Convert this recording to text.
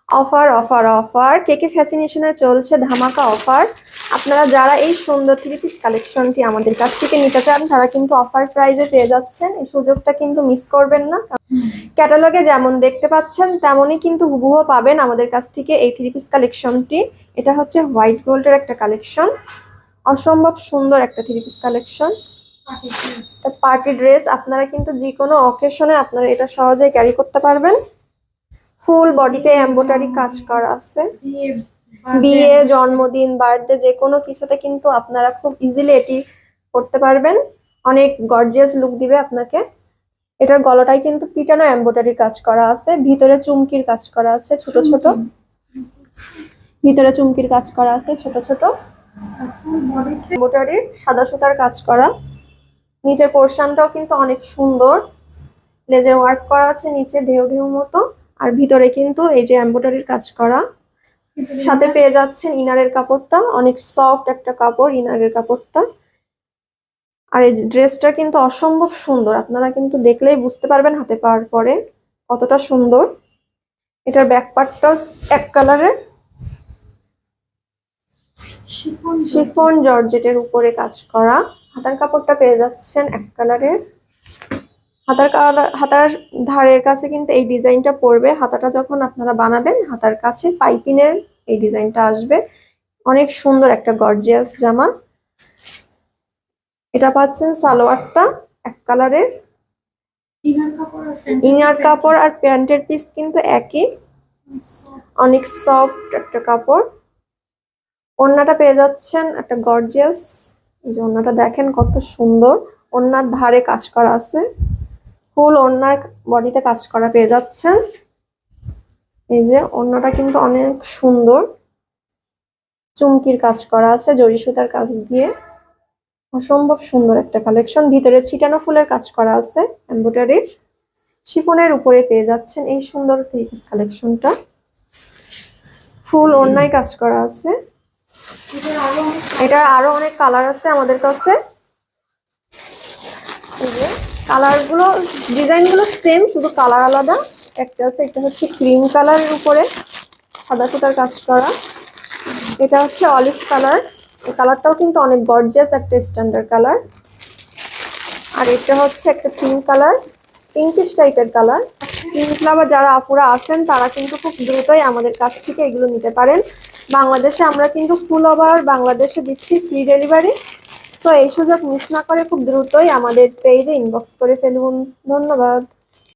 Offer offer offer, কেকে ফ্যাশনেশনে চলছে ধামাকা অফার। আপনারা যারা এই সুন্দর থ্রি পিস কালেকশনটি আমাদের কাছ থেকে নিতে চান তারা কিন্তু অফার প্রাইজে পেয়ে যাচ্ছেন। এই সুযোগটা কিন্তু মিস করবেন না। ক্যাটালগে যেমন দেখতে পাচ্ছেন তেমনই কিন্তু হুবহু পাবেন আমাদের কাছ থেকে এই থ্রি পিস কালেকশনটি। এটা হচ্ছে হোয়াইট গোল্ডের একটা কালেকশন, অসম্ভব সুন্দর একটা three piece collection. Party dress আপনারা কিন্তু যে কোনো অকেশনে আপনারা এটা সহজেই ক্যারি করতে পারবেন। ফুল বডিতে এমব্রয়ডারি কাজ করা আছে। বিয়ে, জন্মদিন, বার্থডে যে কোনো কিছুতে কিন্তু আপনারা খুব ইজিলি এটি করতে পারবেন। অনেক গর্জিয়াস লুক দিবে আপনাকে। এটার গলাটাই কিন্তু পিটানো এমব্রয়ডারি কাজ করা আছে, ভিতরে চুমকির কাজ করা আছে ছোট ছোট, ভিতরে চুমকির কাজ করা আছে ছোট ছোট। এমব্রয়ডারির সাদা সুতার কাজ করা। নিচের পোর্শনটাও কিন্তু অনেক সুন্দর, লেজার ওয়ার্ক করা আছে নিচে ঢেউ ঢেউ মতো। আর ভিতরে কিন্তু এই যে এমব্রয়ডারির কাজ করা। সাথে পেয়ে যাচ্ছেন ইনারের কাপড়টা, অনেক সফট একটা কাপড় ইনারের কাপড়টা। আর এই ড্রেসটা কিন্তু অসম্ভব সুন্দর, আপনারা কিন্তু দেখলেই বুঝতে পারবেন হাতে পাওয়ার পরে কতটা সুন্দর। এটার ব্যাক পার্টটাও এক কালারের, শিফন জর্জেটের উপরে কাজ করা। হাতার কাপড়টা পেয়ে যাচ্ছেন এক কালারের। হাতার ধারের কাছে কিন্তু এই ডিজাইনটা পড়বে। হাতাটা যখন আপনারা বানাবেন হাতার কাছে পাইপিনের এই ডিজাইনটা আসবে। অনেক সুন্দর একটা গর্জিয়াস জামা। এটা পাচ্ছেন সালোয়ারটা এক কালারের। ইনার কাপড় আর প্যান্টের পিস কিন্তু একই, অনেক সফট একটা কাপড়। ওড়নাটা পেয়ে যাচ্ছেন একটা গর্জিয়াস, এই যে ওড়নাটা দেখেন কত সুন্দর। ওড়নার ধারে কাজ করা আছে, ফুল ওড়নার বডিতে কাজ করা পেয়ে যাচ্ছেন। এই যে ওড়নাটা কিন্তু অনেক সুন্দর, চুমকির কাজ করা আছে জরি সুতার কাজ দিয়ে। অসম্ভব সুন্দর একটা কালেকশন। ভিতরে ছিটানো ফুলের কাজ করা আছে এমব্রয়ডারি। শিফনের উপরে পেয়ে যাচ্ছেন এই সুন্দর থ্রি পিস কালেকশনটা। ফুল ওড়নায় কাজ করা আছে। এটার আরো অনেক কালার আছে আমাদের কাছে। এই যে কালারগুলো, ডিজাইনগুলো সেম, শুধু কালার আলাদা। একটা আছে, একটা হচ্ছে ক্রিম কালারের উপরে সাদা সুতার কাজ করা। এটা হচ্ছে অলিভ কালার, এই কালারটাও কিন্তু অনেক গর্জিয়াস একটা স্ট্যান্ডার্ড কালার। আর এটা হচ্ছে একটা পিঙ্ক কালার, পিঙ্কিশ টাইপের কালার। পিঙ্ক লাভার যারা আপুরা আছেন তারা কিন্তু খুব দ্রুতই আমাদের কাছ থেকে এগুলো নিতে পারেন। বাংলাদেশে আমরা কিন্তু ফুল ওভার বাংলাদেশে দিচ্ছি ফ্রি ডেলিভারি। সো এই সুযোগ মিস না করে খুব দ্রুতই আমাদের পেজে ইনবক্স করে ফেলুন। ধন্যবাদ।